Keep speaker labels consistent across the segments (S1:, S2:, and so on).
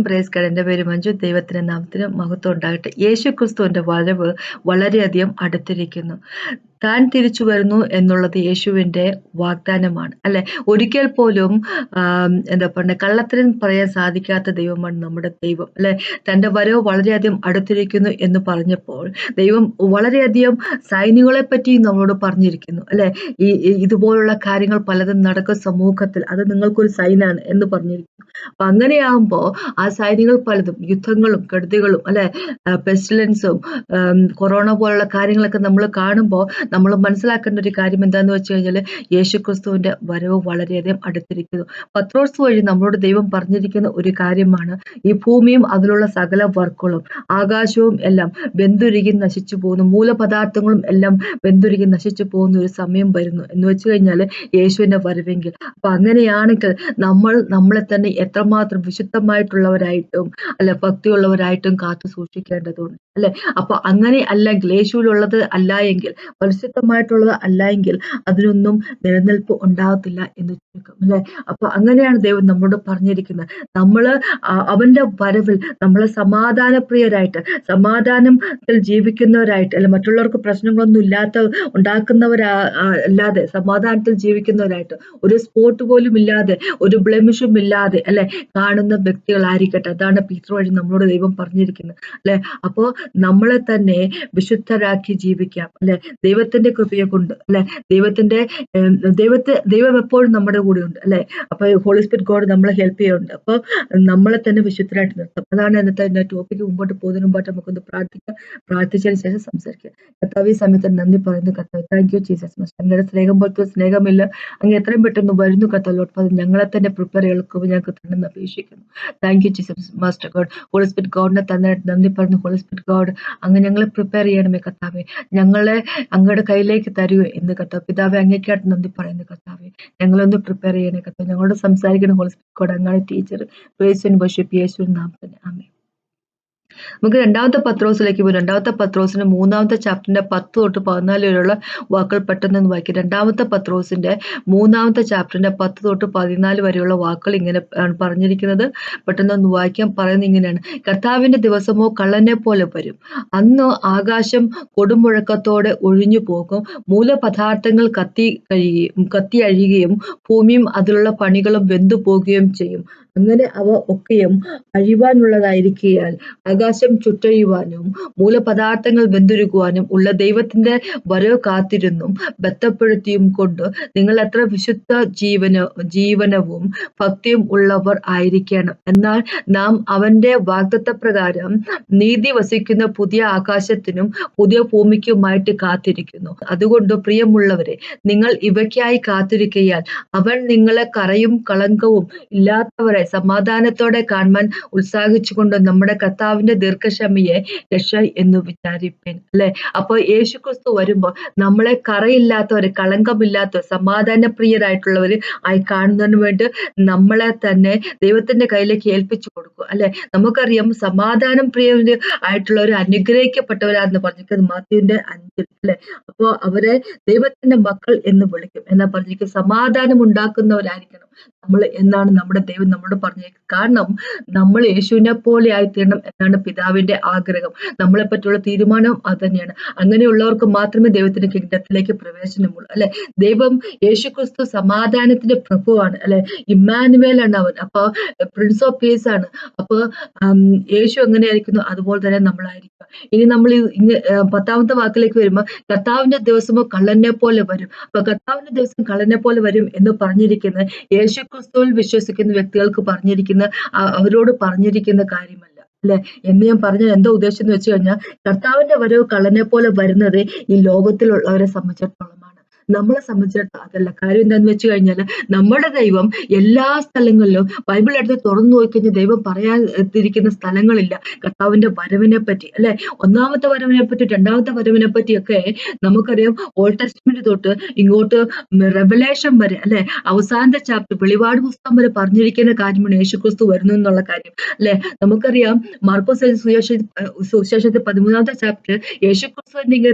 S1: Praise God. എൻ്റെ പേര് മഞ്ജു. ദൈവത്തിന്റെ നാമത്തിന് മഹത്വം ഉണ്ടാകട്ടെ. യേശു ക്രിസ്തുവിന്റെ വരവ് വളരെയധികം അടുത്തിരിക്കുന്നു. താൻ തിരിച്ചു വരുന്നു എന്നുള്ളത് യേശുവിന്റെ വാഗ്ദാനമാണ്, അല്ലെ? ഒരിക്കൽ പോലും എന്താ പറയുക, കള്ളത്തരം പറയാൻ സാധിക്കാത്ത ദൈവമാണ് നമ്മുടെ ദൈവം, അല്ലെ? തന്റെ വരവ് വളരെയധികം അടുത്തിരിക്കുന്നു എന്ന് പറഞ്ഞപ്പോൾ ദൈവം വളരെയധികം സൈന്യങ്ങളെ പറ്റി നമ്മളോട് പറഞ്ഞിരിക്കുന്നു, അല്ലെ? ഇതുപോലുള്ള കാര്യങ്ങൾ പലതും നടക്കും സമൂഹത്തിൽ, അത് നിങ്ങൾക്കൊരു സൈനാണ് എന്ന് പറഞ്ഞിരിക്കുന്നു. അപ്പൊ അങ്ങനെയാകുമ്പോ ആ സൈന്യങ്ങൾ പലതും, യുദ്ധങ്ങളും കെടുതികളും, അല്ലെ, പെസ്റ്റിലൻസും കൊറോണ പോലുള്ള കാര്യങ്ങളൊക്കെ നമ്മൾ കാണുമ്പോൾ നമ്മൾ മനസ്സിലാക്കേണ്ട ഒരു കാര്യം എന്താന്ന് വെച്ച് കഴിഞ്ഞാൽ യേശുക്രിസ്തുവിന്റെ വരവ് വളരെയധികം അടുത്തിരിക്കുന്നു. പത്രോസ് വഴി നമ്മളോട് ദൈവം പറഞ്ഞിരിക്കുന്ന ഒരു കാര്യമാണ്, ഈ ഭൂമിയും അതിലുള്ള സകല വർക്കുകളും ആകാശവും എല്ലാം വെന്തുരുകി നശിച്ചു പോകുന്നു, മൂലപദാർത്ഥങ്ങളും എല്ലാം വെന്തുരുകി നശിച്ചു പോകുന്ന ഒരു സമയം വരുന്നു എന്ന് വെച്ച് കഴിഞ്ഞാൽ യേശുവിന്റെ വരവെങ്കിൽ. അപ്പൊ അങ്ങനെയാണെങ്കിൽ നമ്മളെ തന്നെ എത്രമാത്രം വിശുദ്ധമായിട്ടുള്ളവരായിട്ടും, അല്ലെ, ഭക്തിയുള്ളവരായിട്ടും കാത്തു സൂക്ഷിക്കേണ്ടതുണ്ട്, അല്ലെ? അപ്പൊ അങ്ങനെ അല്ലെങ്കിൽ, യേശുവിലുള്ളത് അല്ല എങ്കിൽ, പരിശുദ്ധമായിട്ടുള്ളത് അല്ല എങ്കിൽ അതിനൊന്നും നിലനിൽപ്പ് ഉണ്ടാകത്തില്ല എന്ന് ചുരുക്കം, അല്ലെ? അപ്പൊ അങ്ങനെയാണ് ദൈവം നമ്മളോട് പറഞ്ഞിരിക്കുന്നത്. നമ്മള് അവന്റെ വരവിൽ നമ്മളെ സമാധാനപ്രിയരായിട്ട്, സമാധാനത്തിൽ ജീവിക്കുന്നവരായിട്ട്, അല്ലെ, മറ്റുള്ളവർക്ക് പ്രശ്നങ്ങളൊന്നും ഉണ്ടാക്കുന്നവരാ അല്ലാതെ സമാധാനത്തിൽ ജീവിക്കുന്നവരായിട്ട്, ഒരു സ്പോട്ട് പോലും ഇല്ലാതെ, ഒരു ബ്ലെമിഷും ഇല്ലാതെ, അല്ലെ, കാണുന്ന വ്യക്തികളായിരിക്കട്ടെ. അതാണ് പീറ്റർ വഴി നമ്മളോട് ദൈവം പറഞ്ഞിരിക്കുന്നത്, അല്ലെ? അപ്പോ നമ്മളെ തന്നെ വിശുദ്ധരാക്കി ജീവിക്കാം, അല്ലെ? ദൈവത്തിന്റെ കൃപയെ കൊണ്ട്, അല്ലെ? ദൈവം എപ്പോഴും നമ്മുടെ കൂടെ ഉണ്ട്, അല്ലെ? അപ്പൊ ഹോളി സ്പിരിറ്റ് ഗോഡ് നമ്മളെ ഹെൽപ്പ് ചെയ്യുന്നുണ്ട്. അപ്പൊ നമ്മളെ തന്നെ വിശുദ്ധരായിട്ട് നിർത്തും. അതാണ് എന്റെ ടോപ്പിക്ക്. മുമ്പോട്ട് പോകുന്നതിന് മുമ്പായിട്ട് നമുക്കൊന്ന് പ്രാർത്ഥിക്കാം. പ്രാർത്ഥിച്ചതിന് ശേഷം സംസാരിക്കാം. കർത്താവ്, ഈ സമയത്ത് നന്ദി പറയുന്നു കർത്താവ്. Thank you Jesus. അങ്ങയുടെ സ്നേഹം പോലത്തെ സ്നേഹമില്ല. അങ്ങ് എത്രയും പെട്ടെന്ന് വരുന്നു കർത്താവ്. ഞങ്ങളെ തന്നെ പ്രിപ്പയർ ചെയ്യുക ഞങ്ങൾക്ക് തന്നെ അപേക്ഷിക്കുന്നു. Thank you Jesus master God. Holy spirit ഗോഡിനെ തന്നെ നന്ദി പറയുന്നു. ഹോളി സ്പിരിറ്റ് ഗോഡ്, അങ്ങ് ഞങ്ങളെ പ്രിപ്പയർ ചെയ്യണമേ കർത്താവെ. ഞങ്ങളെ അങ്ങയുടെ കയ്യിലേക്ക് തരുക എന്ന് കർത്താവ്. പിതാവെ, അങ്ങേക്കായിട്ട് നന്ദി പറയുന്നു കർത്താവെ. ഞങ്ങളൊന്ന് പ്രിപ്പയർ ചെയ്യണേ കർത്താവ്. ഞങ്ങളോട് സംസാരിക്കണം ഹോളി സ്പിരിറ്റ് ഗോഡ്. അങ്ങാണ് ടീച്ചർ. പ്രൈസ് ആൻഡ് വർഷിപ്പ് യേശുവിൻ നാമത്തിൽ. ആമേൻ. നമുക്ക് രണ്ടാമത്തെ പത്രോസിലേക്ക് പോകും. രണ്ടാമത്തെ പത്രോസിന്റെ 3-ാമത്തെ ചാപ്റ്ററിന്റെ 10 തൊട്ട് 14 വരെയുള്ള വാക്കുകൾ പെട്ടെന്ന് വായിക്കും. രണ്ടാമത്തെ പത്രോസിന്റെ 3-ാമത്തെ ചാപ്റ്ററിന്റെ 10 തൊട്ട് 14 വരെയുള്ള വാക്കുകൾ ഇങ്ങനെ പറഞ്ഞിരിക്കുന്നത്. പെട്ടെന്ന് വായിക്കാൻ പറയുന്നത് ഇങ്ങനെയാണ്: കർത്താവിന്റെ ദിവസമോ കള്ളനെ പോലെ വരും. അന്ന് ആകാശം കൊടുമുഴക്കത്തോടെ ഒഴിഞ്ഞു പോകും, മൂലപദാർത്ഥങ്ങൾ കത്തി അഴിയുകയും ഭൂമിയും അതിലുള്ള പണികളും വെന്തു പോകുകയും ചെയ്യും. അങ്ങനെ അവ ഒക്കെയും അഴിവാനുള്ളതായിരിക്കയാൽ ആകാശം ചുട്ടഴിയുവാനും മൂലപദാർത്ഥങ്ങൾ വെന്തുരുകുവാനും ഉള്ള ദൈവത്തിന്റെ വരവ് കാത്തിരുന്നും ബന്ധപ്പെടുത്തിയും കൊണ്ട് നിങ്ങൾ എത്ര വിശുദ്ധ ജീവനവും ഭക്തിയും ഉള്ളവർ ആയിരിക്കണം. എന്നാൽ നാം അവന്റെ വാഗ്ദത്തപ്രകാരം നീതി വസിക്കുന്ന പുതിയ ആകാശത്തിനും പുതിയ ഭൂമിക്കുമായിട്ട് കാത്തിരിക്കുന്നു. അതുകൊണ്ട് പ്രിയമുള്ളവരെ, നിങ്ങൾ ഇവയ്ക്കായി കാത്തിരിക്കയാൽ അവൻ നിങ്ങളെ കറയും കളങ്കവും ഇല്ലാത്തവരെ സമാധാനത്തോടെ കാണുവാൻ ഉത്സാഹിച്ചുകൊണ്ട് നമ്മുടെ കർത്താവിന്റെ ദീർഘക്ഷമയെ രക്ഷ എന്ന് വിചാരിപ്പേൻ, അല്ലെ? അപ്പൊ യേശുക്രിസ്തു വരുമ്പോൾ നമ്മളെ കറയില്ലാത്തവര്, കളങ്കമില്ലാത്തവർ, സമാധാനപ്രിയരായിട്ടുള്ളവര് ആയി കാണുന്നതിന് വേണ്ടി നമ്മളെ തന്നെ ദൈവത്തിന്റെ കയ്യിലേക്ക് ഏൽപ്പിച്ചു കൊടുക്കും, അല്ലെ? നമുക്കറിയാം, സമാധാനം പ്രിയ ആയിട്ടുള്ളവർ അനുഗ്രഹിക്കപ്പെട്ടവരാന്ന് പറഞ്ഞിരിക്കുന്നത് മാത്യുവിന്റെ 5, അല്ലെ? അപ്പോ അവരെ ദൈവത്തിന്റെ മക്കൾ എന്ന് വിളിക്കും എന്നാ പറഞ്ഞിരിക്കുന്നത്. സമാധാനം ഉണ്ടാക്കുന്നവരായിരിക്കണം നമ്മൾ എന്നാണ് നമ്മുടെ ദൈവം നമ്മളോട് പറഞ്ഞിരിക്കുന്നത്. കാരണം നമ്മൾ യേശുവിനെ പോലെ ആയിത്തീരണം എന്നാണ് പിതാവിന്റെ ആഗ്രഹം. നമ്മളെ പറ്റിയുള്ള തീരുമാനം അത് തന്നെയാണ്. അങ്ങനെയുള്ളവർക്ക് മാത്രമേ ദൈവത്തിന്റെ കിങ്ഡത്തിലേക്ക് പ്രവേശനമുള്ളൂ, അല്ലെ? ദൈവം യേശുക്രിസ്തു സമാധാനത്തിന്റെ പ്രഭുവാണ്, അല്ലെ? ഇമ്മാനുവേൽ ആണ് അവൻ. അപ്പൊ പ്രിൻസ് ഓഫ് പീസ് ആണ്. അപ്പൊ യേശു എങ്ങനെയായിരിക്കുന്നു അതുപോലെ തന്നെ നമ്മളായിരിക്കും. ഇനി നമ്മൾ 10-ാമത്തെ വാക്കിലേക്ക് വരുമ്പോൾ, കർത്താവിന്റെ ദിവസമോ കള്ളനെ പോലെ വരും. അപ്പൊ കർത്താവിന്റെ ദിവസം കള്ളനെ പോലെ വരും എന്ന് പറഞ്ഞിരിക്കുന്നത് യേശുക്രിസ്തുവിൽ വിശ്വസിക്കുന്ന വ്യക്തികൾക്ക് അവരോട് പറഞ്ഞിരിക്കുന്ന കാര്യമല്ല, അല്ലെ? എന്ന് ഞാൻ പറഞ്ഞത് എന്താ ഉദ്ദേശം എന്ന് വെച്ച് കഴിഞ്ഞാൽ, കർത്താവിന്റെ വരവ് കള്ളനെ പോലെ വരുന്നത് ഈ ലോകത്തിലുള്ളവരെ സംബന്ധിച്ചിടത്തോളമാണ്. നമ്മളെ സംബന്ധിച്ചിടത്തോളം അതല്ല. കാര്യം എന്താന്ന് വെച്ച് കഴിഞ്ഞാൽ, നമ്മുടെ ദൈവം എല്ലാ സ്ഥലങ്ങളിലും, ബൈബിൾ എടുത്ത് തുറന്നു നോക്കിക്കഴിഞ്ഞാൽ ദൈവം പറയാതിരിക്കുന്ന സ്ഥലങ്ങളില്ല കർത്താവിന്റെ വരവിനെ പറ്റി, അല്ലെ? 1-ാമത്തെ വരവിനെ പറ്റി, 2-ാമത്തെ വരവിനെ പറ്റിയൊക്കെ നമുക്കറിയാം. ഓൾഡ് ടെസ്റ്റ്മെന്റ് തൊട്ട് ഇങ്ങോട്ട് റെവലേഷൻ വരെ, അല്ലെ, അവസാനത്തെ ചാപ്റ്റർ വെളിപാട് പുസ്തകം വരെ പറഞ്ഞിരിക്കുന്ന കാര്യമാണ് യേശുക്രിസ്തു വരുന്നു എന്നുള്ള കാര്യം, അല്ലെ? നമുക്കറിയാം, മാർക്കോസ് സുവിശേഷത്തിൽ 13-ാമത്തെ ചാപ്റ്റർ യേശുക്രിസ്തു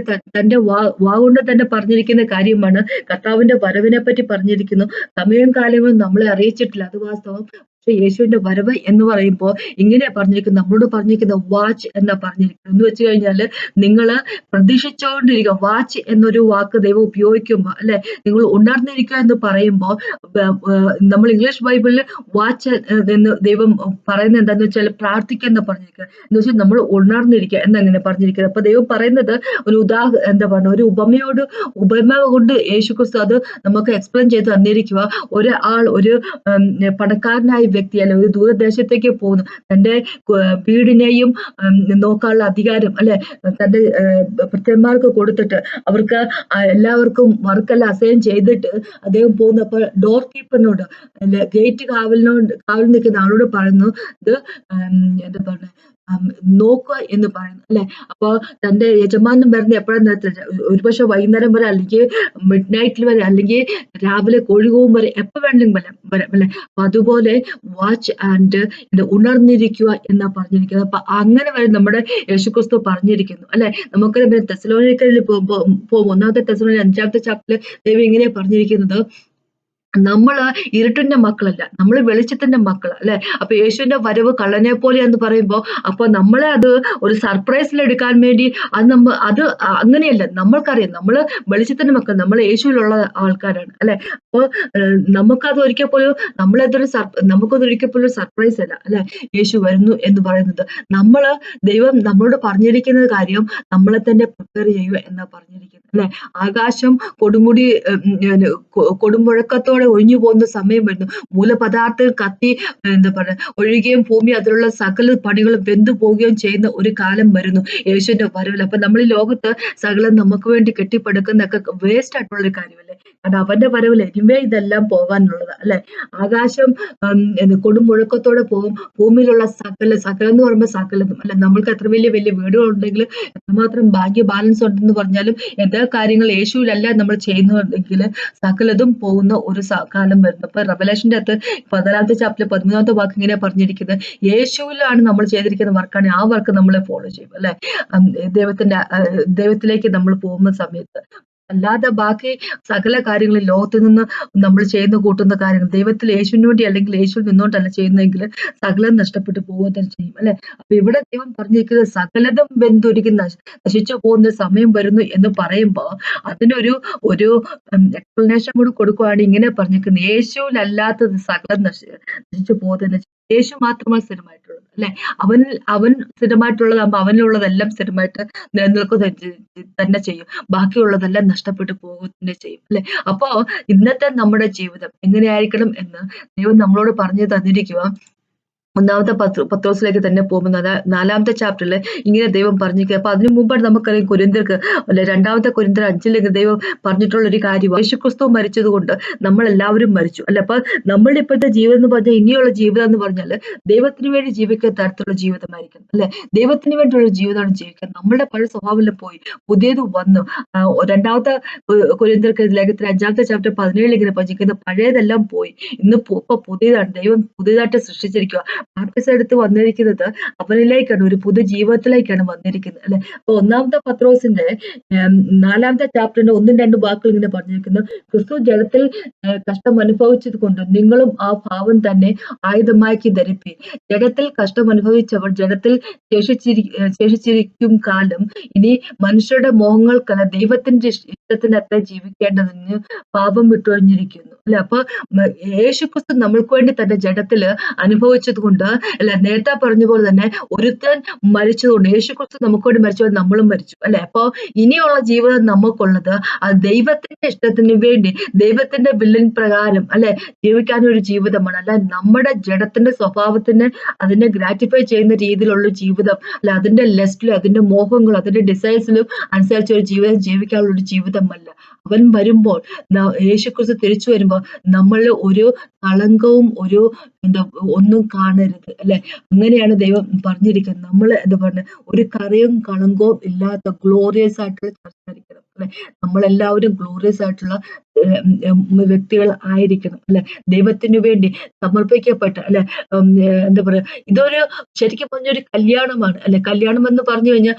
S1: തന്റെ വാഗൊണ്ട് തന്നെ പറഞ്ഞിരിക്കുന്ന കാര്യമാണ്, കർത്താവിന്റെ വരവിനെ പറ്റി പറഞ്ഞിരിക്കുന്നു. സമയം കാലങ്ങളും നമ്മളെ അറിയിച്ചിട്ടില്ല, അത് വാസ്തവം. പക്ഷെ യേശുവിന്റെ വരവ് എന്ന് പറയുമ്പോൾ ഇങ്ങനെ പറഞ്ഞിരിക്കുന്നത്, നമ്മളോട് പറഞ്ഞിരിക്കുന്ന വാച്ച് എന്നാ പറഞ്ഞിരിക്കുന്നത്. എന്ന് വെച്ച് കഴിഞ്ഞാല് നിങ്ങള് പ്രതീക്ഷിച്ചുകൊണ്ടിരിക്കുക. വാച്ച് എന്നൊരു വാക്ക് ദൈവം ഉപയോഗിക്കുമ്പോൾ, അല്ലെ, നിങ്ങൾ ഉണർന്നിരിക്കുക എന്ന് പറയുമ്പോൾ നമ്മൾ ഇംഗ്ലീഷ് ബൈബിളിൽ വാച്ച് എന്ന് ദൈവം പറയുന്നത് എന്താന്ന് വെച്ചാൽ പ്രാർത്ഥിക്കുക എന്ന് പറഞ്ഞിരിക്കുക. എന്ന് വെച്ചാൽ നമ്മൾ ഉണർന്നിരിക്കുക എന്നങ്ങനെ പറഞ്ഞിരിക്കുന്നത്. അപ്പൊ ദൈവം പറയുന്നത് ഒരു എന്താ പറയുക, ഒരു ഉപമ കൊണ്ട് യേശുക്രിസ്തു അത് നമുക്ക് എക്സ്പ്ലെയിൻ ചെയ്ത് തന്നിരിക്കുക. ഒരു പണക്കാരനായ വ്യക്തി, അല്ലെ, ഒരു ദൂരദേശത്തേക്ക് പോകുന്നു. തന്റെ വീടിനെയും നോക്കാനുള്ള അധികാരം, അല്ലെ, തന്റെ ഭൃത്യന്മാർക്ക് കൊടുത്തിട്ട് അവർക്ക് എല്ലാവർക്കും വർക്കെല്ലാം അസൈൻ ചെയ്തിട്ട് അദ്ദേഹം പോകുന്നപ്പോൾ ഡോർ കീപ്പറിനോട്, ഗേറ്റ് കാവൽ നിൽക്കുന്ന ആളോട് പറയുന്നു, ഇത് എന്താ പറയുക, നോക്കുക എന്ന് പറയുന്നു, അല്ലെ. അപ്പൊ തന്റെ യജമാനൻ വരുന്ന എപ്പോഴും നേരത്തില്ല, ഒരുപക്ഷെ വൈകുന്നേരം വരെ, അല്ലെങ്കിൽ മിഡ് നൈറ്റിൽ വരെ, അല്ലെങ്കിൽ രാവിലെ കോഴികൂവും വരെ, എപ്പോ വേണമെങ്കിലും വരാം, അല്ലെ. അപ്പൊ അതുപോലെ വാച്ച് ആൻഡ് ഉണർന്നിരിക്കുക എന്നാ പറഞ്ഞിരിക്കുന്നത്. അപ്പൊ അങ്ങനെ വരെ നമ്മുടെ യേശുക്രിസ്തു പറഞ്ഞിരിക്കുന്നു, അല്ലെ. നമുക്ക് തെസ്സലോനിക്കയിൽ പോകുമ്പോൾ 1 തെസ്സലോനിക്കർ 5 ചാപ്റ്ററിൽ ദൈവം ഇങ്ങനെ പറഞ്ഞിരിക്കുന്നത്, നമ്മള് ഇരുട്ടിന്റെ മക്കളല്ല, നമ്മള് വെളിച്ചത്തിന്റെ മക്കളാ, അല്ലെ. അപ്പൊ യേശുവിന്റെ വരവ് കള്ളനെ പോലെ എന്ന് പറയുമ്പോ, അപ്പൊ നമ്മളെ അത് ഒരു സർപ്രൈസിൽ എടുക്കാൻ വേണ്ടി അത് അങ്ങനെയല്ല. നമ്മൾക്കറിയാം നമ്മള് വെളിച്ചത്തിന്റെ മക്കൾ, നമ്മൾ യേശുവിലുള്ള ആൾക്കാരാണ്, അല്ലെ. അപ്പൊ നമുക്കത് ഒരിക്കൽ പോലും നമുക്കത് ഒരിക്കൽ പോലും സർപ്രൈസ് അല്ല, അല്ലെ, യേശു വരുന്നു എന്ന് പറയുന്നത്. ദൈവം നമ്മളോട് പറഞ്ഞിരിക്കുന്ന കാര്യം നമ്മളെ തന്നെ പ്രിപ്പയർ ചെയ്യുക എന്നാ പറഞ്ഞിരിക്കുന്നത്, അല്ലെ. ആകാശം കൊടുമുഴക്കത്തോടെ ഒഴിഞ്ഞു പോകുന്ന സമയം വരുന്നു. മൂലപദാർത്ഥങ്ങൾ കത്തി എന്താ പറയുക ഒഴുകുകയും ഭൂമി അതിലുള്ള സകല പണികളും വെന്തു പോവുകയും ചെയ്യുന്ന ഒരു കാലം വരുന്നു യേശുവിന്റെ വരവിൽ. അപ്പൊ നമ്മൾ ഈ ലോകത്ത് സകലം നമുക്ക് വേണ്ടി കെട്ടിപ്പടുക്കുന്നതൊക്കെ വേസ്റ്റ് ആയിട്ടുള്ള ഒരു കാര്യമല്ലേ. കാരണം അവന്റെ വരവിൽ എനിവേ ഇതെല്ലാം പോകാനുള്ളതാ, അല്ലെ. ആകാശം കൊടുമുഴക്കത്തോടെ പോകും. ഭൂമിയിലുള്ള സകലം എന്ന് പറയുമ്പോൾ സകലതും, അല്ലെ. നമ്മൾക്ക് എത്ര വലിയ വലിയ വീടുകൾ ഉണ്ടെങ്കിലും, എത്രമാത്രം ഭാഗ്യ ബാലൻസ് ഉണ്ടെന്ന് പറഞ്ഞാലും, എന്താ കാര്യങ്ങൾ യേശുവിലല്ല നമ്മൾ ചെയ്യുന്നതെങ്കിൽ സകലതും പോകുന്ന ഒരു കാലം വരുന്നു. അപ്പൊ റെവലേഷന്റെ അകത്ത് 14 ചാപ്റ്റർ 13 വാക്ക് ഇങ്ങനെ പറഞ്ഞിരിക്കുന്നത്, യേശുവിലാണ് നമ്മൾ ചെയ്തിരിക്കുന്ന വർക്കാണ്, ആ വർക്ക് നമ്മളെ ഫോളോ ചെയ്യും, അല്ലെ. ദൈവത്തിലേക്ക് നമ്മൾ പോകുന്ന സമയത്ത്, അല്ലാതെ ബാക്കി സകല കാര്യങ്ങളും ലോകത്തിൽ നിന്ന് നമ്മൾ കൂട്ടുന്ന കാര്യങ്ങൾ ദൈവത്തിൽ യേശുവിന് വേണ്ടി അല്ലെങ്കിൽ യേശുവിൽ നിന്നോണ്ടല്ല ചെയ്യുന്നതെങ്കിൽ സകലം നഷ്ടപ്പെട്ടു പോവുക തന്നെ ചെയ്യും, അല്ലെ. അപ്പൊ ഇവിടെ ദൈവം പറഞ്ഞിരിക്കുന്നത് സകലതും വെന്തുരുകി നശിച്ചു പോകുന്ന സമയം വരുന്നു എന്ന് പറയുമ്പോൾ അതിനൊരു എക്സ്പ്ലനേഷൻ കൂടി കൊടുക്കുകയാണ്. ഇങ്ങനെ പറഞ്ഞിരിക്കുന്നത്, യേശുവിലല്ലാത്തത് സകലം നശിച്ചു പോകുക തന്നെ ചെയ്യും. യേശു മാത്രമാണ് സ്ഥിരമായിട്ടുള്ളത്, അല്ലെ. അവൻ സ്ഥിരമായിട്ടുള്ളതാകുമ്പോൾ അവനിലുള്ളതെല്ലാം സ്ഥിരമായിട്ട് നിലനിൽക്കുക തന്നെ ചെയ്യും. ബാക്കിയുള്ളതെല്ലാം നഷ്ടപ്പെട്ടു പോകുക തന്നെ ചെയ്യും, അല്ലെ. അപ്പോ ഇന്നത്തെ നമ്മുടെ ജീവിതം എങ്ങനെയായിരിക്കണം എന്ന് ദൈവം നമ്മളോട് പറഞ്ഞു തന്നിരിക്കുക. 1 പത്രോസിലേക്ക് തന്നെ പോകുമ്പോൾ 4 ചാപ്റ്ററിൽ ഇങ്ങനെ ദൈവം പറഞ്ഞിരിക്കുക. അപ്പൊ അതിനു മുമ്പാണ് നമുക്കറിയാം കൊരിന്ത്യർക്ക്, അല്ലെ, 2 കൊരിന്ത്യർ 5 ദൈവം പറഞ്ഞിട്ടുള്ള ഒരു കാര്യം, യേശുക്രിസ്തു മരിച്ചത് കൊണ്ട് നമ്മൾ എല്ലാവരും മരിച്ചു, അല്ലെ. അപ്പൊ നമ്മളുടെ ഇപ്പോഴത്തെ ജീവിതം എന്ന് പറഞ്ഞാൽ, ഇനിയുള്ള ജീവിതം എന്ന് പറഞ്ഞാല് ദൈവത്തിന് വേണ്ടി ജീവിക്കുന്ന തരത്തിലുള്ള ജീവിതമായിരിക്കണം, അല്ലെ. ദൈവത്തിന് വേണ്ടിയുള്ള ജീവിതമാണ് ജീവിക്കുക. നമ്മുടെ പഴയ സ്വഭാവം പോയി പുതിയത് വന്നു. 2 കൊരിന്ത്യർക്ക് ലേഖനത്തിൽ 5 ചാപ്റ്റർ 17 ഇങ്ങനെ പറഞ്ഞിരിക്കുന്നത്, പഴയതെല്ലാം പോയി, ഇപ്പൊ പുതിയതാണ്, ദൈവം പുതിയതായിട്ട് സൃഷ്ടിച്ചിരിക്കുക. ബാപ്റ്റിസം എടുത്ത് വന്നിരിക്കുന്നത് അവനിലേക്കാണ്, ഒരു പുതു ജീവിതത്തിലേക്കാണ് വന്നിരിക്കുന്നത്, അല്ലെ. അപ്പൊ 1 പത്രോസിന്റെ 4 ചാപ്റ്ററിന്റെ 1-2 വാക്കുകൾ ഇങ്ങനെ പറഞ്ഞിരിക്കുന്നു, ക്രിസ്തു ജഡത്തിൽ കഷ്ടം അനുഭവിച്ചത് കൊണ്ട് നിങ്ങളും ആ ഭാവം തന്നെ ആയുധമാക്കി ധരിപ്പീൻ. ജഡത്തിൽ കഷ്ടം അനുഭവിച്ചവർ ജഡത്തിൽ ശേഷിച്ചിരിക്കും കാലം ഇനി മനുഷ്യരുടെ മോഹങ്ങൾക്കല്ല ദൈവത്തിന്റെ ഇഷ്ടത്തിനത്ര ജീവിക്കേണ്ടതിന് പാപം വിട്ടൊഴിഞ്ഞിരിക്കുന്നു, അല്ലെ. അപ്പൊ യേശുക്രിസ്തു നമ്മൾക്ക് വേണ്ടി തന്റെ ജഡത്തില് അനുഭവിച്ചത് കൊണ്ട്, അല്ലെ, നേരത്തെ പറഞ്ഞ പോലെ തന്നെ ഒരുത്തൻ മരിച്ചതുകൊണ്ട്, യേശുക്രിസ്തു നമുക്ക് വേണ്ടി മരിച്ചതുകൊണ്ട് നമ്മളും മരിച്ചു, അല്ലെ. അപ്പൊ ഇനിയുള്ള ജീവിതം നമുക്കുള്ളത് അത് ദൈവത്തിന്റെ ഇഷ്ടത്തിന് വേണ്ടി ദൈവത്തിന്റെ വില്ലിൻ പ്രകാരം, അല്ലെ, ജീവിക്കാനൊരു ജീവിതമാണ്. അല്ല നമ്മുടെ ജഡത്തിന്റെ സ്വഭാവത്തിന് അതിനെ ഗ്രാറ്റിഫൈ ചെയ്യുന്ന രീതിയിലുള്ള ജീവിതം, അല്ല അതിന്റെ ലെസ്റ്റിലും അതിന്റെ മോഹങ്ങളും അതിന്റെ ഡിസൈർസിലും അനുസരിച്ച് ഒരു ജീവിതം ജീവിക്കാനുള്ള ഒരു ജീവിതമല്ല. അവൻ വരുമ്പോൾ, യേശുക്രിസ്തു തിരിച്ചു വരുമ്പോൾ നമ്മൾ ഒരു കളങ്കവും ഒന്നും കാണരുത്, അല്ലെ. അങ്ങനെയാണ് ദൈവം പറഞ്ഞിരിക്കുന്നത്. നമ്മൾ ഒരു കറയും കളങ്കവും ഇല്ലാത്ത ഗ്ലോറിയസ് ആയിട്ടുള്ള ചർച്ച ആയിരിക്കണം, അല്ലെ. നമ്മളെല്ലാവരും ഗ്ലോറിയസ് ആയിട്ടുള്ള വ്യക്തികൾ ആയിരിക്കണം അല്ലെ. ദൈവത്തിനു വേണ്ടി സമർപ്പിക്കപ്പെട്ട അല്ലെ. എന്താ പറയാ, ഇതൊരു ശരിക്കും പറഞ്ഞൊരു കല്യാണമാണ് അല്ലെ. കല്യാണം എന്ന് പറഞ്ഞു കഴിഞ്ഞാൽ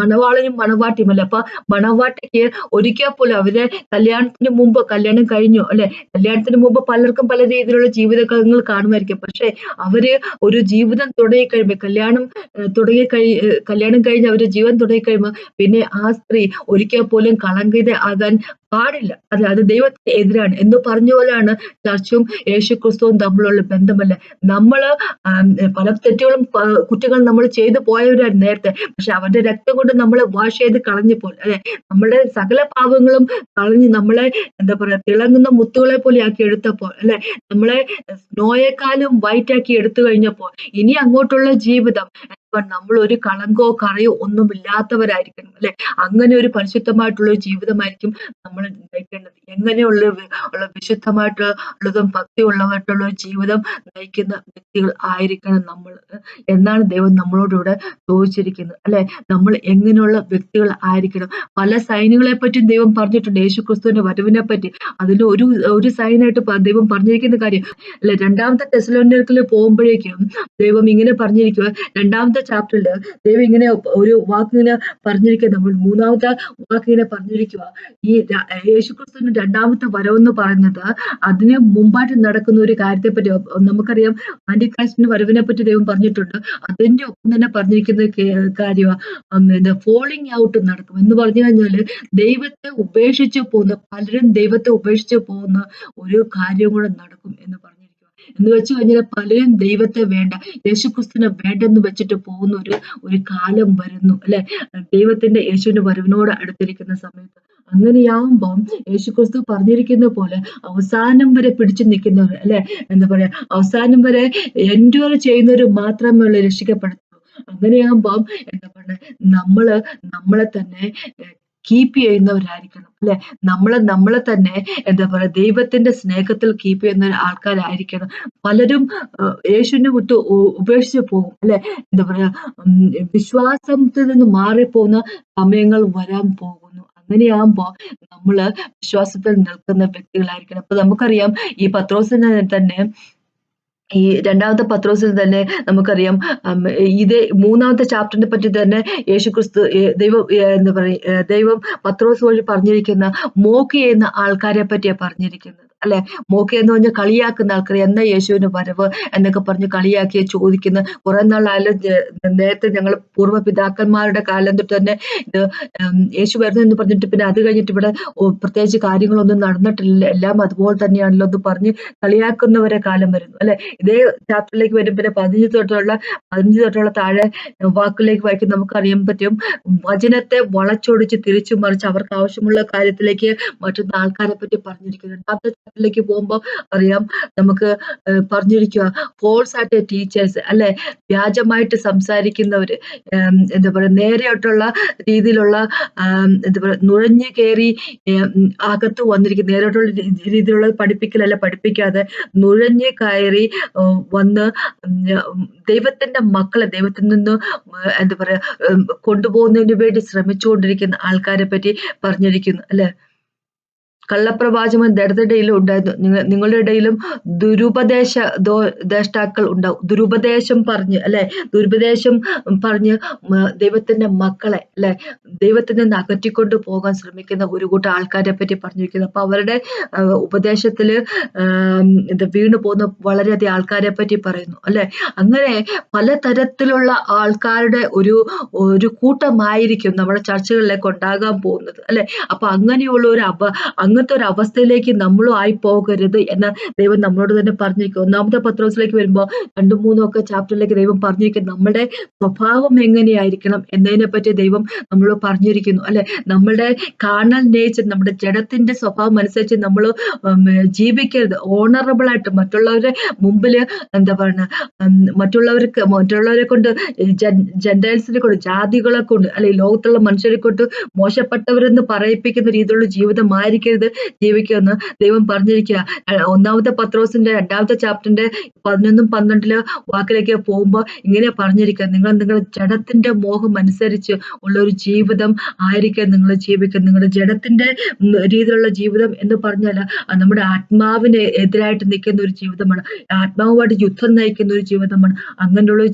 S1: മണവാളനും മണവാട്ടിയും അല്ലെ. അപ്പൊ മണവാട്ടിക്ക് ഒരിക്കൽ പോലും അവരെ കല്യാണത്തിന് മുമ്പ്, കല്യാണം കഴിഞ്ഞു അല്ലെ, കല്യാണത്തിന് മുമ്പ് പലർക്കും പല രീതിയിലുള്ള ജീവിതങ്ങൾ കാണുമായിരിക്കും. പക്ഷെ അവര് ഒരു ജീവിതം തുടങ്ങി കഴിയുമ്പോൾ, കല്യാണം കഴിഞ്ഞ് അവര് ജീവൻ തുടങ്ങി കഴിയുമ്പോൾ പിന്നെ ആ സ്ത്രീ ഒരിക്കൽ പോലും കളങ്കിത ആകാൻ പാടില്ല. അത് ദൈവത്തിന് എതിരാണ് എന്ന് പറഞ്ഞ പോലെയാണ് ചർച്ചും യേശുക്രിസ്തുവും തമ്മിലുള്ള ബന്ധമല്ലേ. നമ്മള് പല തെറ്റുകളും കുറ്റങ്ങളും നമ്മൾ ചെയ്തു പോയവരാണ് നേരത്തെ. പക്ഷെ അവരുടെ രക്തം കൊണ്ട് നമ്മളെ വാഷ് ചെയ്ത് കളഞ്ഞപ്പോൾ അല്ലെ, നമ്മുടെ സകല പാപങ്ങളും കളഞ്ഞ് നമ്മളെ എന്താ പറയാ തിളങ്ങുന്ന മുത്തുകളെ പോലെ ആക്കി എടുത്തപ്പോൾ അല്ലെ, നമ്മളെ സ്നോയെക്കാളും വൈറ്റ് ആക്കി എടുത്തു കഴിഞ്ഞപ്പോൾ ഇനി അങ്ങോട്ടുള്ള ജീവിതം നമ്മൾ ഒരു കളങ്കോ കറയോ ഒന്നും ഇല്ലാത്തവരായിരിക്കണം അല്ലെ. അങ്ങനെ ഒരു പരിശുദ്ധമായിട്ടുള്ള ഒരു ജീവിതമായിരിക്കും നമ്മൾ നയിക്കേണ്ടത്. എങ്ങനെയുള്ള വിശുദ്ധമായിട്ടുള്ളതും ഭക്തി ഉള്ളതായിട്ടുള്ള ഒരു ജീവിതം നയിക്കുന്ന വ്യക്തികൾ ആയിരിക്കണം നമ്മൾ എന്നാണ് ദൈവം നമ്മളോടിവിടെ ചോദിച്ചിരിക്കുന്നത് അല്ലെ. നമ്മൾ എങ്ങനെയുള്ള വ്യക്തികൾ ആയിരിക്കണം. പല സൈനുകളെ പറ്റിയും ദൈവം പറഞ്ഞിട്ടുണ്ട്, യേശുക്രിസ്തുവിന്റെ വരവിനെ പറ്റി. അതിൽ ഒരു സൈനായിട്ട് ദൈവം പറഞ്ഞിരിക്കുന്ന കാര്യം അല്ലെ. 2 തെസ്സലോനിക്കയിൽ പോകുമ്പോഴേക്കും ദൈവം ഇങ്ങനെ പറഞ്ഞിരിക്കുക, 2 ചാപ്റ്ററില് ദൈവം ഇങ്ങനെ ഒരു വാക്കിങ്ങനെ പറഞ്ഞിരിക്കുക, നമ്മൾ 3 വാക്കിങ്ങനെ പറഞ്ഞിരിക്കുക. ഈ യേശുക്രിസ്തുവിന്റെ 2 വരവെന്ന് പറയുന്നത് അതിന് മുമ്പായിട്ട് നടക്കുന്ന ഒരു കാര്യത്തെ പറ്റി. നമുക്കറിയാം ആന്റിക്രൈസ്റ്റിന്റെ വരവിനെ പറ്റി ദൈവം പറഞ്ഞിട്ടുണ്ട്. അതിന്റെ ഒപ്പം തന്നെ പറഞ്ഞിരിക്കുന്ന കാര്യമാണ് ഫോളിങ് ഔട്ട് നടക്കും എന്ന് പറഞ്ഞു കഴിഞ്ഞാല് ദൈവത്തെ ഉപേക്ഷിച്ച് പോകുന്ന പലരും ദൈവത്തെ ഉപേക്ഷിച്ച് പോകുന്ന ഒരു കാര്യം കൂടെ നടക്കും എന്ന് പറഞ്ഞിരിക്കുക. എന്ന് വെച്ച് കഴിഞ്ഞാൽ പലരും ദൈവത്തെ വേണ്ട, യേശുക്രിസ്തുവിനെ വേണ്ടെന്ന് വെച്ചിട്ട് പോകുന്ന ഒരു കാലം വരുന്നു അല്ലെ. ദൈവത്തിന്റെ യേശുവിന്റെ വരവിനോട് അടുത്തിരിക്കുന്ന സമയത്ത് അങ്ങനെയാവുമ്പം യേശുക്രിസ്തു പറഞ്ഞിരിക്കുന്ന പോലെ അവസാനം വരെ പിടിച്ചു നിൽക്കുന്നവർ അല്ലെ, എന്താ പറയാ, അവസാനം വരെ എൻഡ്യൂർ ചെയ്യുന്നവർ മാത്രമേ ഉള്ളൂ രക്ഷിക്കപ്പെടത്തുള്ളൂ. അങ്ങനെയാകുമ്പം എന്താ പറയുക, നമ്മളെ തന്നെ കീപ്പ് ചെയ്യുന്നവരായിരിക്കണം അല്ലെ. നമ്മളെ തന്നെ എന്താ പറയാ ദൈവത്തിന്റെ സ്നേഹത്തിൽ കീപ്പ് ചെയ്യുന്ന ആൾക്കാരായിരിക്കണം. പലരും യേശുവിനെ വിട്ട് ഉപേക്ഷിച്ച് പോകും അല്ലെ. എന്താ പറയാ, വിശ്വാസത്തിൽ നിന്ന് മാറിപ്പോകുന്ന സമയങ്ങൾ വരാൻ പോകുന്നു. അങ്ങനെയാകുമ്പോ നമ്മള് വിശ്വാസത്തിൽ നിൽക്കുന്ന വ്യക്തികളായിരിക്കണം. അപ്പൊ നമുക്കറിയാം ഈ പത്രോസിനെ തന്നെ, ഈ 2 പത്രോസിൽ തന്നെ നമുക്കറിയാം ഇത് 3 ചാപ്റ്ററിനെ പറ്റി തന്നെ യേശുക്രിസ്തു ദൈവം പത്രോസ് വഴി പറഞ്ഞിരിക്കുന്ന മോക്ക് ചെയ്യുന്ന ആൾക്കാരെ പറ്റിയാ പറഞ്ഞിരിക്കുന്നത് അല്ലെ. മോക്ക് എന്ന് പറഞ്ഞാൽ കളിയാക്കുന്ന ആൾക്കാർ, എന്നാ യേശുവിന് വരവ് എന്നൊക്കെ പറഞ്ഞ് കളിയാക്കി ചോദിക്കുന്ന കുറെ നാളായാലും. നേരത്തെ ഞങ്ങൾ പൂർവ്വ പിതാക്കന്മാരുടെ കാലം തൊട്ട് തന്നെ ഇത് യേശു വരുന്നു എന്ന് പറഞ്ഞിട്ട് പിന്നെ അത് കഴിഞ്ഞിട്ട് ഇവിടെ പ്രത്യേകിച്ച് കാര്യങ്ങളൊന്നും നടന്നിട്ടില്ല, എല്ലാം അതുപോലെ തന്നെയാണല്ലോ എന്ന് പറഞ്ഞ് കളിയാക്കുന്നവരെ കാലം വരുന്നു അല്ലെ. ഇതേ ചാപ്റ്ററിലേക്ക് വരും പിന്നെ 15 തൊട്ടുള്ള താഴെ വാക്കിലേക്ക് വായിക്കും നമുക്കറിയാൻ പറ്റും, വചനത്തെ വളച്ചൊടിച്ച് തിരിച്ചു മറിച്ച് അവർക്ക് ആവശ്യമുള്ള കാര്യത്തിലേക്ക് മറ്റുന്ന ആൾക്കാരെ പറ്റി പറഞ്ഞിരിക്കുന്നു. 2 ചാപ്റ്ററിലേക്ക് പോകുമ്പോൾ അറിയാം നമുക്ക് പറഞ്ഞിരിക്കുക, ഫോൾസ് ആയിട്ട് ടീച്ചേഴ്സ് അല്ലെ, വ്യാജമായിട്ട് സംസാരിക്കുന്നവര്, എന്താ പറയുക നേരെയായിട്ടുള്ള രീതിയിലുള്ള എന്താ പറയുക നുഴഞ്ഞു കയറി അകത്ത് വന്നിരിക്കുന്ന നേരിട്ടുള്ള രീതിയിലുള്ള പഠിപ്പിക്കലല്ല, പഠിപ്പിക്കാതെ നുഴഞ്ഞു കയറി വന്ന് ദൈവത്തിന്റെ മക്കളെ ദൈവത്തിൽ നിന്ന് എന്താ പറയാ കൊണ്ടുപോകുന്നതിന് വേണ്ടി ശ്രമിച്ചുകൊണ്ടിരിക്കുന്ന ആൾക്കാരെ പറ്റി പറഞ്ഞിരിക്കുന്നു അല്ലെ. കള്ളപ്രവാചകൻ ദരിദ്രരുടെ ഇടയിലും ഉണ്ടായിരുന്നു, നിങ്ങളുടെ ഇടയിലും ദേഷ്ടാക്കൾ ഉണ്ടാവും. ദുരുപദേശം പറഞ്ഞ് അല്ലെ, ദുരുപദേശം പറഞ്ഞ് ദൈവത്തിന്റെ മക്കളെ അല്ലെ ദൈവത്തിൽ നിന്ന് അകറ്റിക്കൊണ്ട് പോകാൻ ശ്രമിക്കുന്ന ഒരു കൂട്ടം ആൾക്കാരെ പറ്റി പറഞ്ഞിരിക്കുന്നു. അപ്പൊ അവരുടെ ഉപദേശത്തില് വീണു പോകുന്ന വളരെയധികം ആൾക്കാരെ പറ്റി പറയുന്നു അല്ലെ. അങ്ങനെ പലതരത്തിലുള്ള ആൾക്കാരുടെ ഒരു കൂട്ടമായിരിക്കും നമ്മുടെ ചർച്ചകളിലേക്ക് ഉണ്ടാകാൻ പോകുന്നത് അല്ലെ. അപ്പൊ അങ്ങനെയുള്ള അങ്ങനത്തെ ഒരു അവസ്ഥയിലേക്ക് നമ്മളും ആയി പോകരുത് എന്ന് ദൈവം നമ്മളോട് തന്നെ പറഞ്ഞിരിക്കും. 1 പത്രോസിലേക്ക് വരുമ്പോൾ 2, 3 ചാപ്റ്ററിലേക്ക് ദൈവം പറഞ്ഞിരിക്കും നമ്മുടെ സ്വഭാവം എങ്ങനെയായിരിക്കണം എന്നതിനെ പറ്റി ദൈവം നമ്മളോട് പറഞ്ഞിരിക്കുന്നു അല്ലെ. നമ്മുടെ കാർണൽ നേച്ചർ, നമ്മുടെ ജഡത്തിന്റെ സ്വഭാവം അനുസരിച്ച് നമ്മൾ ജീവിക്കരുത്. ഓണറബിൾ ആയിട്ട് മറ്റുള്ളവരുടെ മുമ്പില് എന്താ പറയുക, മറ്റുള്ളവരെ കൊണ്ട് ജെന്റൈൽസിനെ കൊണ്ട്, ജാതികളെ കൊണ്ട് അല്ലെ ലോകത്തുള്ള മനുഷ്യരെ കൊണ്ട് മോശപ്പെട്ടവരെന്ന് പറയിപ്പിക്കുന്ന രീതിയിലുള്ള ജീവിതമായിരിക്കരുത് ജീവിക്കുമെന്ന് ദൈവം പറഞ്ഞിരിക്കുക. ഒന്നാമത്തെ പത്രോസിന്റെ 2ാമത്തെ ചാപ്റ്ററിന്റെ 11-12 വാക്കിലേക്ക് പോകുമ്പോൾ ഇങ്ങനെ പറഞ്ഞിരിക്കുക, നിങ്ങൾ നിങ്ങളുടെ ജഡത്തിന്റെ മോഹം അനുസരിച്ച് ഉള്ള ഒരു ജീവിതം ആയിരിക്കാൻ നിങ്ങൾ ജീവിക്കുക. നിങ്ങളുടെ ജഡത്തിന്റെ രീതിയിലുള്ള ജീവിതം എന്ന് പറഞ്ഞാൽ നമ്മുടെ ആത്മാവിന് എതിരായിട്ട് നിൽക്കുന്ന ഒരു ജീവിതമാണ്, ആത്മാവുമായിട്ട് യുദ്ധം നയിക്കുന്ന ഒരു ജീവിതമാണ്. അങ്ങനെയുള്ള ഒരു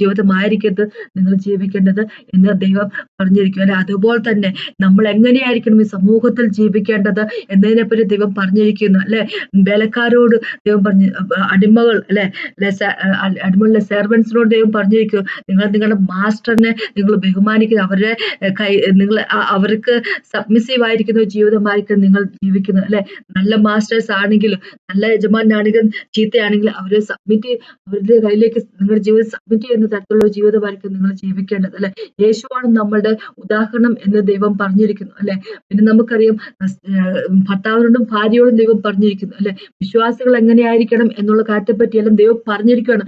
S1: ജീവിതമായിരിക്കരുത് നിങ്ങൾ ജീവിക്കേണ്ടത് എന്ന് ദൈവം പറഞ്ഞിരിക്കുക. അല്ലെ, അതുപോലെ തന്നെ നമ്മൾ എങ്ങനെയായിരിക്കണം ഈ സമൂഹത്തിൽ ജീവിക്കേണ്ടത് എന്നതിനെപ്പറ്റി ദൈവം പറഞ്ഞിരിക്കുന്നു. അല്ലെ, വേലക്കാരോട് ദൈവം പറഞ്ഞു, അടിമകൾ അല്ലെ, അടിമകളിലെ സെർവൻസിനോട് ദൈവം പറഞ്ഞിരിക്കും, നിങ്ങൾ നിങ്ങളുടെ മാസ്റ്ററിനെ നിങ്ങൾ ബഹുമാനിക്കുക, അവരുടെ നിങ്ങൾ അവർക്ക് സബ്മിസീവ് ആയിരിക്കുന്ന ഒരു ജീവിതമായിരിക്കും നിങ്ങൾ ജീവിക്കുന്നത്. അല്ലെ, നല്ല മാസ്റ്റേഴ്സ് ആണെങ്കിലും നല്ല യജമാനാണെങ്കിലും ചീത്തയാണെങ്കിലും അവരെ അവരുടെ കയ്യിലേക്ക് നിങ്ങളുടെ ജീവിതം സബ്മിറ്റ് ചെയ്യുന്ന തരത്തിലുള്ള ജീവിതമായിരിക്കും നിങ്ങൾ ജീവിക്കേണ്ടത്. അല്ലെ, യേശുവാണ് നമ്മളുടെ ഉദാഹരണം എന്ന് ദൈവം പറഞ്ഞിരിക്കുന്നു. അല്ലെ, പിന്നെ നമുക്കറിയാം ഭർത്താവിനോടും ഭാര്യയോടും ദൈവം പറഞ്ഞിരിക്കുന്നു. അല്ലെ, വിശ്വാസികൾ എങ്ങനെയായിരിക്കണം എന്നുള്ള കാര്യത്തെ പറ്റിയെല്ലാം ദൈവം പറഞ്ഞിരിക്കുകയാണ്.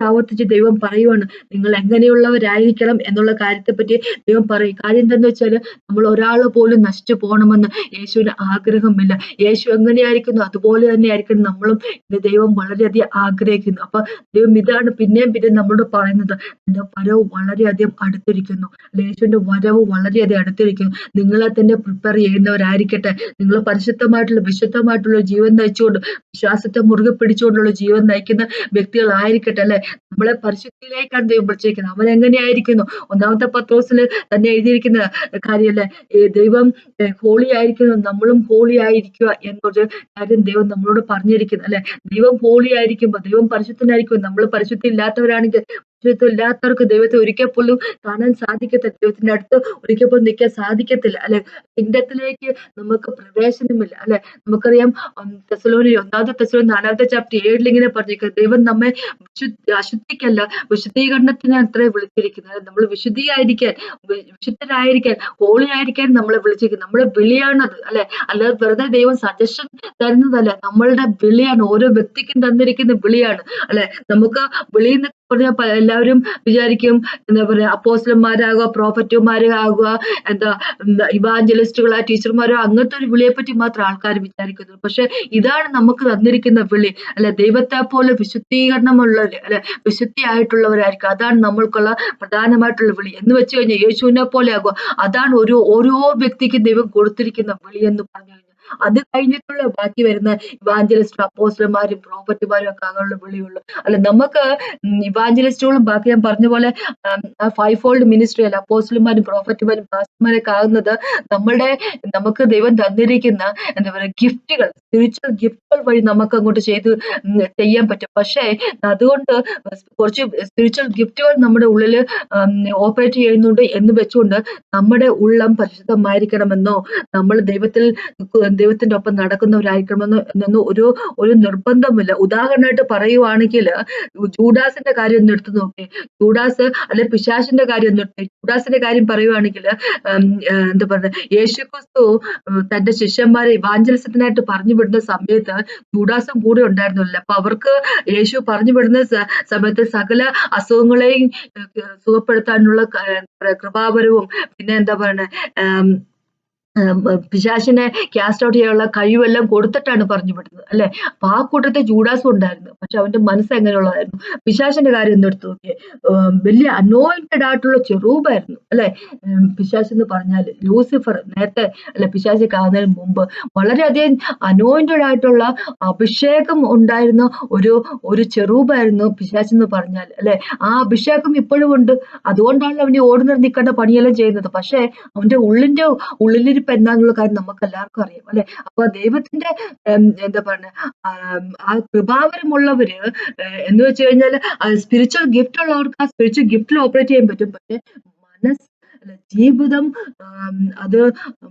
S1: ആവർത്തിച്ച് ദൈവം പറയുവാണ്, നിങ്ങൾ എങ്ങനെയുള്ളവരായിരിക്കണം എന്നുള്ള കാര്യത്തെ പറ്റി ദൈവം പറയും. കാര്യം എന്താണെന്ന് വെച്ചാൽ നമ്മൾ ഒരാൾ പോലും നശിച്ചു പോകണമെന്ന് യേശുവിന് ആഗ്രഹമില്ല. യേശു എങ്ങനെയായിരിക്കുന്നു അതുപോലെ തന്നെ ആയിരിക്കണം നമ്മളും എന്ന് ദൈവം വളരെയധികം ആഗ്രഹിക്കുന്നു. അപ്പൊ ദൈവം ഇതാണ് പിന്നെയും നമ്മളോട് പറയുന്നത്, എന്റെ വരവ് വളരെയധികം അടുത്തിരിക്കുന്നു. യേശുവിന്റെ വരവ് വളരെയധികം അടുത്തിരിക്കുന്നു. നിങ്ങളെ തന്നെ പ്രിപ്പയർ ചെയ്യുന്നവരായിരിക്കട്ടെ. നിങ്ങൾ പരിശുദ്ധമായിട്ടുള്ള വിശുദ്ധമായിട്ടുള്ള ജീവൻ നയിച്ചുകൊണ്ട് വിശ്വാസത്തെ മുറുകെ പിടിച്ചുകൊണ്ടുള്ള ജീവൻ നയിക്കുന്ന വ്യക്തികളായിരിക്കട്ടെ. അല്ലെ, നമ്മളെ പരിശുദ്ധിയിലേക്കാണ് ദൈവം വിളിച്ചിരിക്കുന്നത്. അവൻ എങ്ങനെയായിരിക്കുന്നു? 1-ാമത്തെ പത്രോസിൽ തന്നെ എഴുതിയിരിക്കുന്ന കാര്യമല്ലേ, ദൈവം ഹോളി ആയിരിക്കുന്നു, നമ്മളും ഹോളി ആയിരിക്കുക എന്നൊരു കാര്യം ദൈവം നമ്മളോട് പറഞ്ഞിരിക്കുന്നു. അല്ലെ, ദൈവം ഹോളി ആയിരിക്കുമ്പോൾ, ദൈവം പരിശുദ്ധനായിരിക്കും, നമ്മൾ പരിശുദ്ധം ഇല്ലാത്തവരാണെങ്കിൽ, ഇല്ലാത്തവർക്ക് ദൈവത്തെ ഒരിക്കൽ പോലും കാണാൻ സാധിക്കത്തില്ല, ദൈവത്തിന്റെ അടുത്ത് ഒരിക്കൽ പോലും നിൽക്കാൻ സാധിക്കത്തില്ല. അല്ലെ, കിങ്ഡത്തിലേക്ക് നമുക്ക് പ്രവേശനമില്ല. അല്ലെ, നമുക്കറിയാം 1-ാമത്തെ തെസ്സലോനിക്കർ 4-ാമത്തെ ചാപ്റ്റർ 7 ഇങ്ങനെ പറഞ്ഞിരിക്കുന്നത്, ദൈവം നമ്മെ അശുദ്ധിക്കല്ല വിശുദ്ധീകരണത്തിന് അത്രേ വിളിച്ചിരിക്കുന്നത്. നമ്മൾ വിശുദ്ധരായിരിക്കാൻ ഹോളി ആയിരിക്കാൻ നമ്മളെ വിളിച്ചിരിക്കുന്നത്. നമ്മുടെ വിളിയാണത്. അല്ലെ, അല്ലാതെ വെറുതെ ദൈവം സജഷൻ തരുന്നതല്ല, നമ്മളുടെ വിളിയാണ്, ഓരോ വ്യക്തിക്കും തന്നിരിക്കുന്ന വിളിയാണ്. അല്ലെ, നമുക്ക് വിളിയിൽ പറഞ്ഞ എല്ലാവരും വിചാരിക്കും എന്താ പറയാ, അപ്പോസ്റ്റലന്മാരാകുക, പ്രോഫറ്റുമാരാകുക, ഇവാഞ്ചലിസ്റ്റുകളോ ടീച്ചർമാരോ, അങ്ങനത്തെ ഒരു വിളിയെ പറ്റി മാത്രം ആൾക്കാർ വിചാരിക്കുന്നത്. പക്ഷെ ഇതാണ് നമുക്ക് തന്നിരിക്കുന്ന വിളി. അല്ലെ, ദൈവത്തെ പോലെ വിശുദ്ധീകരണമുള്ളവര്, അല്ലെ, വിശുദ്ധിയായിട്ടുള്ളവരായിരിക്കും. അതാണ് നമ്മൾക്കുള്ള പ്രധാനമായിട്ടുള്ള വിളി. എന്ന് വെച്ച് കഴിഞ്ഞാൽ യേശുവിനെ പോലെ ആകുക, അതാണ് ഓരോ വ്യക്തിക്കും ദൈവം കൊടുത്തിരിക്കുന്ന വിളി എന്ന് പറഞ്ഞു കഴിഞ്ഞാൽ. അത് കഴിഞ്ഞിട്ടുള്ള ബാക്കി വരുന്ന ഇവാഞ്ചലിസ്റ്റും അപ്പോസ്റ്റലന്മാരും പ്രോഫറ്റുമാരും ഒക്കെ ആകാനുള്ള വിളിയുള്ളൂ. അല്ല, നമുക്ക് ഇവാഞ്ചലിസ്റ്റുകളും ബാക്കി ഞാൻ പറഞ്ഞ പോലെ 5 ഫോൾഡ് മിനിസ്ട്രി അല്ല, അപ്പോസ്റ്റലന്മാരും പ്രോഫറ്റുമാരും പാസ്റ്റർമാരൊക്കെ ആകുന്നത് നമുക്ക് ദൈവം തന്നിരിക്കുന്ന എന്താ പറയുക ഗിഫ്റ്റുകൾ, സ്പിരിച്വൽ ഗിഫ്റ്റുകൾ വഴി നമുക്ക് അങ്ങോട്ട് ചെയ്യാൻ പറ്റും. പക്ഷേ അതുകൊണ്ട് കുറച്ച് സ്പിരിച്വൽ ഗിഫ്റ്റുകൾ നമ്മുടെ ഉള്ളിൽ ഓപ്പറേറ്റ് ചെയ്യുന്നുണ്ട് എന്ന് വെച്ചുകൊണ്ട് നമ്മുടെ ഉള്ളം പരിശുദ്ധമായിരിക്കണമെന്നോ നമ്മൾ ദൈവത്തിന്റെ ഒപ്പം നടക്കുന്നവരായിരിക്കണമെന്നോ എന്നൊന്നും ഒരു നിർബന്ധമില്ല. ഉദാഹരണമായിട്ട് പറയുവാണെങ്കിൽ ജൂഡാസിന്റെ കാര്യം ഒന്ന് എടുത്തു നോക്കേ. ജൂഡാസ് അല്ലെ പിശാചിന്റെ കാര്യം ഒന്ന് എടുത്തേ. ജൂഡാസിന്റെ കാര്യം പറയുവാണെങ്കിൽ എന്താ പറയുക, യേശുക്രിസ്തു തന്റെ ശിഷ്യന്മാരെ ഇവാഞ്ചലിസത്തിനായിട്ട് പറഞ്ഞു വിടുന്ന സമയത്ത് ജൂഡാസും കൂടെ ഉണ്ടായിരുന്നില്ല. അപ്പൊ അവർക്ക് യേശു പറഞ്ഞു വിടുന്ന സമയത്ത് സകല അസുഖങ്ങളെയും സുഖപ്പെടുത്താനുള്ള കൃപാവരവും പിന്നെ എന്താ പറയുക പിശാചിനെ കാസ്റ്റ് ഔട്ട് ചെയ്യാനുള്ള കഴിവെല്ലാം കൊടുത്തിട്ടാണ് പറഞ്ഞു വിടുന്നത്. അല്ലെ, അപ്പൊ ആ കൂട്ടത്തിൽ ജൂഡാസും ഉണ്ടായിരുന്നു. പക്ഷെ അവന്റെ മനസ്സ് എങ്ങനെയുള്ളതായിരുന്നു? പിശാചിന്റെ കാര്യം ഒന്ന് എടുത്തു നോക്കിയേ. വലിയ അനോയിന്റഡ് ആയിട്ടുള്ള ചെറൂബായിരുന്നു. അല്ലെ, പിശാച് എന്ന് പറഞ്ഞാൽ ലൂസിഫർ, നേരത്തെ അല്ലെ പിശാച് കാണുന്നതിന് മുമ്പ് വളരെയധികം അനോയിന്റഡ് ആയിട്ടുള്ള അഭിഷേകം ഉണ്ടായിരുന്ന ഒരു ചെറൂബായിരുന്നു പിശാച് എന്ന് പറഞ്ഞാൽ. അല്ലെ, ആ അഭിഷേകം ഇപ്പോഴും ഉണ്ട്. അതുകൊണ്ടാണ് അവന് ഓടി നിൽക്കേണ്ട പണിയെല്ലാം ചെയ്യുന്നത്. പക്ഷെ അവന്റെ ഉള്ളിലിരിപ്പ് എന്താന്നുള്ള കാര്യം നമുക്ക് എല്ലാവർക്കും അറിയാം. അല്ലെ, അപ്പൊ ദൈവത്തിന്റെ എന്താ പറയുക ആ കൃപാവരമുള്ളവര് എന്ന് വെച്ച് കഴിഞ്ഞാൽ സ്പിരിച്വൽ ഗിഫ്റ്റ് ഉള്ളവർക്ക് ആ സ്പിരിച്വൽ ഗിഫ്റ്റിൽ ഓപ്പറേറ്റ് ചെയ്യാൻ പറ്റും. പക്ഷെ മനസ്സ് ജീവിതം അത്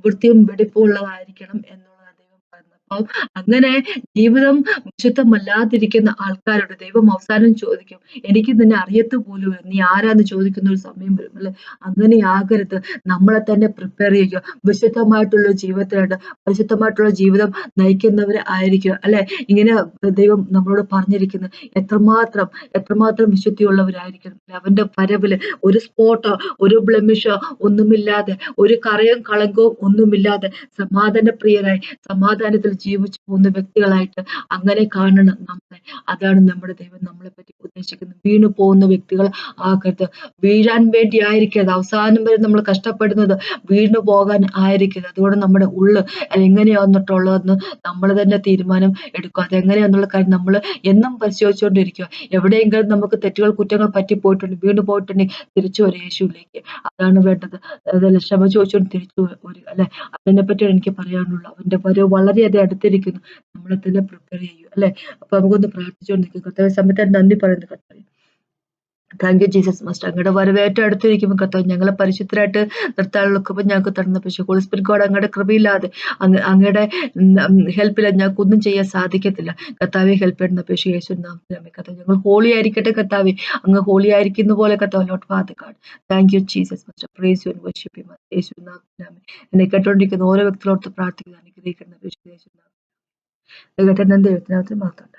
S1: വൃത്തിയും വെടിപ്പും ഉള്ളതായിരിക്കണം എന്നുള്ളതാണ് ദൈവം പറയുന്നത്. അപ്പം അങ്ങനെ ജീവിതം വിശുദ്ധമല്ലാതിരിക്കുന്ന ആൾക്കാരോട് ദൈവം അവസാനം ചോദിക്കും, എനിക്ക് നിന്നെ അറിയത്ത് പോലുമില്ല, നീ ആരാന്ന് ചോദിക്കുന്ന ഒരു സമയം വരും അല്ലെ. അങ്ങനെ ആകരുത്. നമ്മളെ തന്നെ പ്രിപ്പയർ ചെയ്യുക, വിശുദ്ധമായിട്ടുള്ള ജീവിതത്തിനായിട്ട്. പരിശുദ്ധമായിട്ടുള്ള ജീവിതം നയിക്കുന്നവർ ആയിരിക്കുക അല്ലെ. ഇങ്ങനെ ദൈവം നമ്മളോട് പറഞ്ഞിരിക്കുന്നത് എത്രമാത്രം എത്രമാത്രം വിശുദ്ധിയുള്ളവരായിരിക്കണം. അവന്റെ വരവില് ഒരു സ്പോട്ടോ ഒരു ബ്ലെമിഷോ ഒന്നുമില്ലാതെ, ഒരു കറയും കളങ്കവും ഒന്നുമില്ലാതെ സമാധാനപ്രിയരായി സമാധാനത്തിൽ ജീവിച്ചു പോകുന്ന വ്യക്തികളായിട്ട് അങ്ങനെ കാണണം നമ്മളെ. അതാണ് നമ്മുടെ ദൈവം നമ്മളെ പറ്റി ഉദ്ദേശിക്കുന്നത്. വീണു പോകുന്ന വ്യക്തികൾ ആകരുത്. വീഴാൻ വേണ്ടി ആയിരിക്കരുത്. അവസാനം വരെ നമ്മൾ കഷ്ടപ്പെടുന്നത് വീണു പോകാൻ ആയിരിക്കരുത്. അതുകൊണ്ട് നമ്മുടെ ഉള്ള് എങ്ങനെയാന്നിട്ടുള്ളതെന്ന് നമ്മൾ തന്നെ തീരുമാനം എടുക്കുക. അതെങ്ങനെയാന്നുള്ള കാര്യം നമ്മൾ എന്നും പരിശോധിച്ചുകൊണ്ടിരിക്കുക. എവിടെയെങ്കിലും നമുക്ക് തെറ്റുകൾ കുറ്റങ്ങൾ പറ്റിപ്പോയിട്ടുണ്ട്, വീണു പോയിട്ടുണ്ടെങ്കിൽ തിരിച്ചു വരും യേശുവിലേക്ക്. അതാണ് വേണ്ടത്. അതല്ല ക്ഷമ ചോദിച്ചുകൊണ്ട് തിരിച്ചു വരിക അല്ലെ. അതിനെ പറ്റിയാണ് എനിക്ക് പറയാനുള്ളത്. അവന്റെ വരവ് വളരെയധികം അടുത്തിരിക്കുന്നു. നമ്മളെ തന്നെ പ്രിപ്പയർ ചെയ്യും അല്ലെ. അപ്പൊ നമുക്കൊന്ന് പ്രാർത്ഥിച്ചുകൊണ്ടിരിക്കും. കർത്താവ് സമയത്ത് നന്ദി പറയുന്നു കർത്താവ്. Thank you Jesus master. അങ്ങയുടെ വരവ് ഏറ്റവും അടുത്തിരിക്കുമ്പോൾ കർത്താവ് ഞങ്ങളെ പരിശുദ്ധരായിട്ട് നിർത്താനുള്ള കൃപ ഞങ്ങൾക്ക് തരുന്ന പക്ഷേ ഹോളി സ്പിരിറ്റ് ഗോഡ് അങ്ങയുടെ കൃപയില്ലാതെ അങ്ങയുടെ ഹെൽപ്പില്ലാതെ ഞങ്ങൾക്കൊന്നും ചെയ്യാൻ സാധിക്കത്തില്ല. കർത്താവെ ഹെൽപ്പ് ചെയ്യുന്ന പക്ഷേ യേശു നാമത്തിനാമേ കർത്താവ് ഞങ്ങൾ ഹോളി ആയിരിക്കട്ടെ കർത്താവെ. അങ്ങ് ഹോളി ആയിരിക്കുന്ന പോലെ കർത്താവ് lord father God. Thank you Jesus master. Praise you and worship you Yesu നാമത്തിനാമേ. എന്നെ കേട്ടോണ്ടിരിക്കുന്ന ഓരോ വ്യക്തികളോട് പ്രാർത്ഥിക്കുന്നു അനുഗ്രഹിക്കുന്ന യേശു നാമം. കേട്ടെന്നെ ദൈവത്തിനകത്ത് മാത്രം.